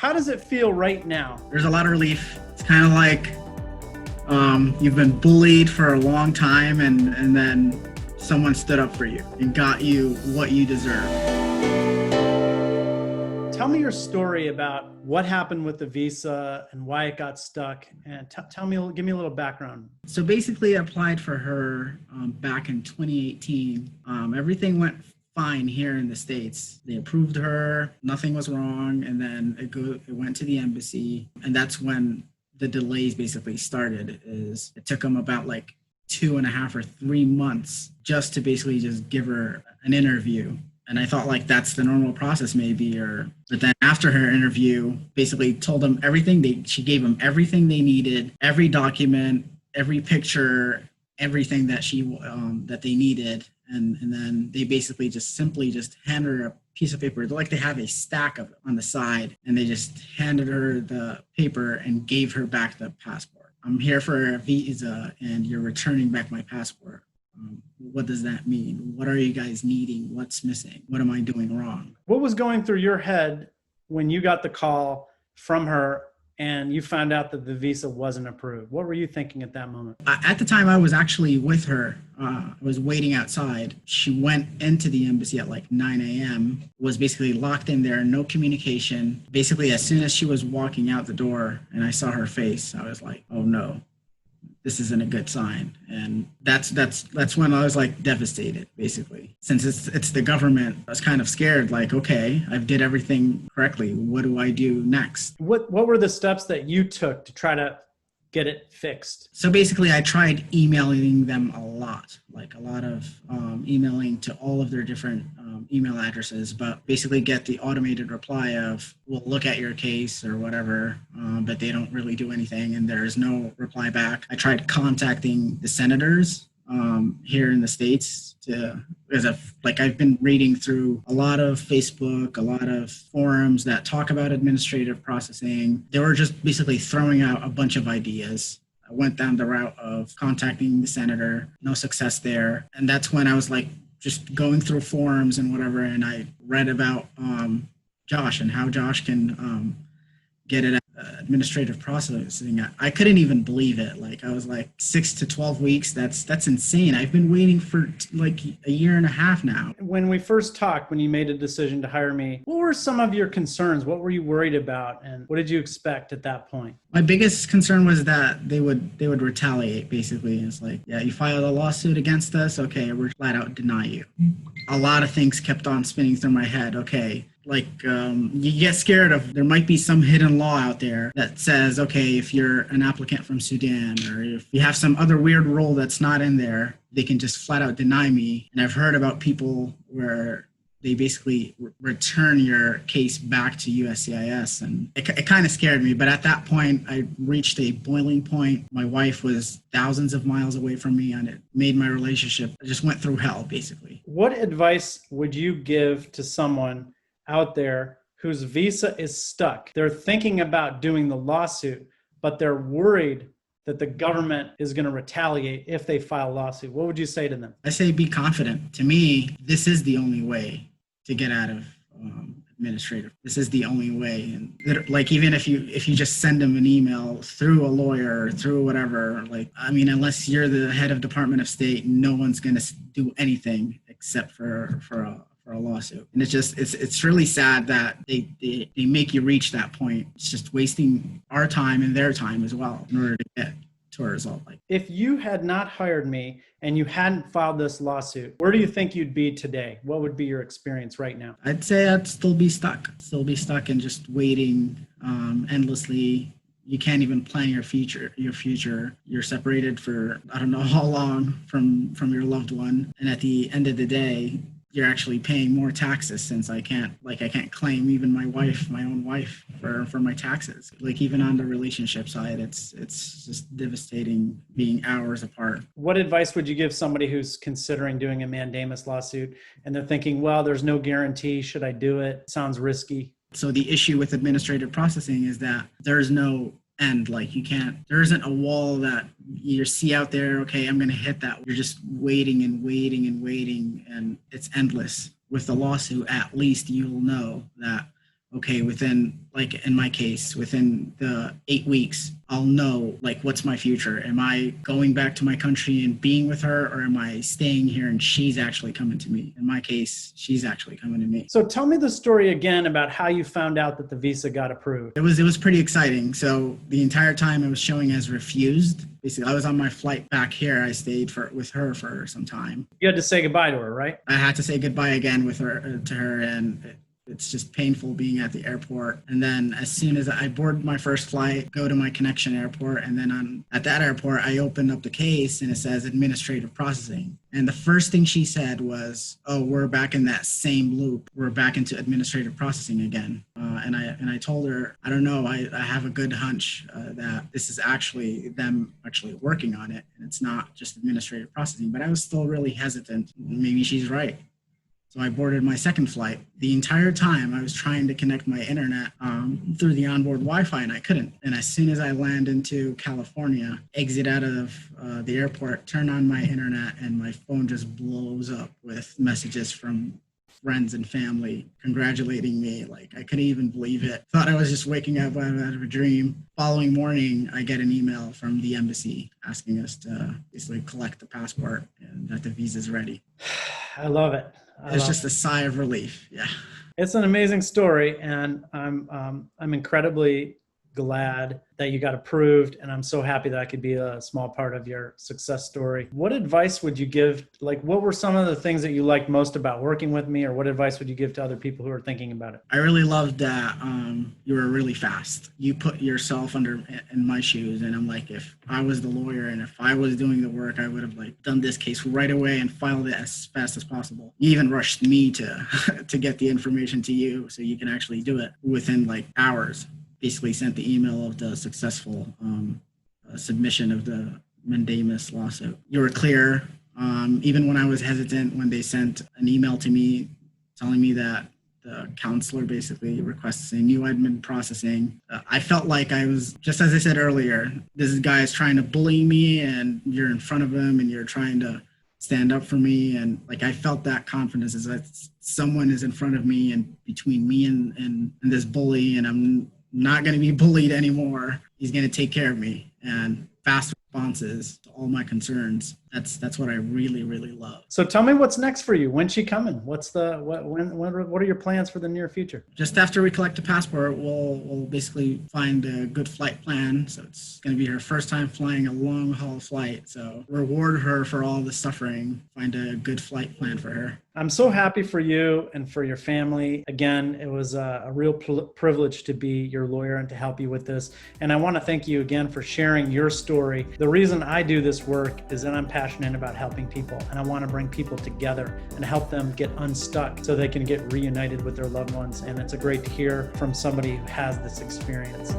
how does it feel right now? There's a lot of relief. It's kind of like you've been bullied for a long time, and then someone stood up for you and got you what you deserve. Tell me your story about what happened with the visa and why it got stuck, and give me a little background. So basically, I applied for her back in 2018. Everything went fine here in the States. They approved her, nothing was wrong, and then it went to the embassy, and that's when the delays basically started. It took them about like 2.5 or 3 months just to basically just give her an interview. And I thought like that's the normal process maybe, but then after her interview, basically told them everything. She gave them everything they needed, every document, every picture, everything that that they needed. And then they basically just handed her a piece of paper. Like they have a stack of it on the side, and they just handed her the paper and gave her back the passport. I'm here for a visa and you're returning back my passport. What does that mean? What are you guys needing? What's missing? What am I doing wrong? What was going through your head when you got the call from her and you found out that the visa wasn't approved? What were you thinking at that moment? At the time, I was actually with her. I was waiting outside. She went into the embassy at like 9 a.m., was basically locked in there, no communication. Basically, as soon as she was walking out the door and I saw her face, I was like, oh no, this isn't a good sign. And that's when I was like devastated, basically. Since it's the government, I was kind of scared, like, okay, I've did everything correctly. What do I do next? What were the steps that you took to try to get it fixed? So basically, I tried emailing them a lot of emailing to all of their different email addresses, but basically get the automated reply of, we'll look at your case or whatever, but they don't really do anything and there is no reply back. I tried contacting the senators here in the States I've been reading through a lot of Facebook, a lot of forums that talk about administrative processing. They were just basically throwing out a bunch of ideas. I went down the route of contacting the senator, no success there. And that's when I was like just going through forums and whatever, and I read about Josh and how Josh can get it administrative processing. I couldn't even believe it. Like I was like 6 to 12 weeks. That's insane. I've been waiting for like a year and a half now. When we first talked, when you made a decision to hire me, what were some of your concerns? What were you worried about? And what did you expect at that point? My biggest concern was that they would retaliate, basically. It's like, yeah, you filed a lawsuit against us. Okay, we're flat out deny you. A lot of things kept on spinning through my head. Okay, like you get scared of there might be some hidden law out there that says, okay, if you're an applicant from Sudan or if you have some other weird rule that's not in there, they can just flat out deny me. And I've heard about people where they basically return your case back to USCIS, and it kind of scared me. But at that point, I reached a boiling point. My wife was thousands of miles away from me, and it made my relationship, I just went through hell, basically. What advice would you give to someone out there whose visa is stuck? They're thinking about doing the lawsuit, but they're worried that the government is going to retaliate if they file a lawsuit. What would you say to them? I say be confident. To me, this is the only way to get out of administrative. This is the only way. And like, even if you just send them an email through a lawyer or through whatever, like, I mean, unless you're the head of Department of State, no one's going to do anything except for a lawsuit. And it's really sad that they make you reach that point. It's just wasting our time and their time as well in order to get to a result. Like, if you had not hired me and you hadn't filed this lawsuit, where do you think you'd be today? What would be your experience right now? I'd say I'd still be stuck and just waiting endlessly. You can't even plan your future. You're separated for I don't know how long from your loved one. And at the end of the day, you're actually paying more taxes, since I can't claim even my own wife for my taxes. Like, even on the relationship side, it's just devastating being hours apart. What advice would you give somebody who's considering doing a mandamus lawsuut and they're thinking, well, there's no guarantee, should I do it? Sounds risky. So the issue with administrative processing is that there's no end. Like, there isn't a wall that you see out there, okay, I'm going to hit that. You're just waiting and waiting and waiting, and it's endless. With the lawsuit, at least you'll know that, okay, within, like in my case, within the 8 weeks, I'll know like what's my future. Am I going back to my country and being with her, or am I staying here and she's actually coming to me? In my case, she's actually coming to me. So tell me the story again about how you found out that the visa got approved. It was pretty exciting. So the entire time it was showing as refused. Basically, I was on my flight back here. I stayed with her for some time. You had to say goodbye to her, right? I had to say goodbye again with her to her, and it's just painful being at the airport. And then as soon as I board my first flight, go to my connection airport, and then at that airport, I opened up the case and it says administrative processing. And the first thing she said was, "Oh, we're back in that same loop. We're back into administrative processing again." And I told her, "I don't know. I have a good hunch that this is actually them actually working on it, and it's not just administrative processing." But I was still really hesitant. Maybe she's right. So I boarded my second flight. The entire time I was trying to connect my internet through the onboard Wi-Fi, and I couldn't. And as soon as I land into California, exit out of the airport, turn on my internet, and my phone just blows up with messages from friends and family congratulating me. Like, I couldn't even believe it. Thought I was just waking up out of a dream. Following morning, I get an email from the embassy asking us to basically collect the passport and that the visa's ready. I love it. It's just a sigh of relief. Yeah. It's an amazing story, and I'm incredibly glad that you got approved, and I'm so happy that I could be a small part of your success story. What advice would you give? Like, what were some of the things that you liked most about working with me, or what advice would you give to other people who are thinking about it? I really loved that you were really fast. You put yourself in my shoes, and I'm like, if I was the lawyer and if I was doing the work, I would have like done this case right away and filed it as fast as possible. You even rushed me to to get the information to you so you can actually do it within like hours. Basically sent the email of the successful submission of the mandamus lawsuit. You were clear. Even when I was hesitant, when they sent an email to me telling me that the counselor basically requesting new admin processing, I felt like I was, just as I said earlier, this guy is trying to bully me and you're in front of him and you're trying to stand up for me. And like, I felt that confidence is that someone is in front of me and between me and this bully, and I'm not going to be bullied anymore. He's going to take care of me, and fast responses to all my concerns. That's what I really, really love. So tell me what's next for you. When's she coming? What are your plans for the near future? Just after we collect the passport, we'll basically find a good flight plan. So it's going to be her first time flying a long haul flight. So reward her for all the suffering, find a good flight plan for her. I'm so happy for you and for your family. Again, it was a real privilege to be your lawyer and to help you with this. And I want to thank you again for sharing your story. The reason I do this work is that I'm passionate about helping people, and I want to bring people together and help them get unstuck so they can get reunited with their loved ones. And it's great to hear from somebody who has this experience.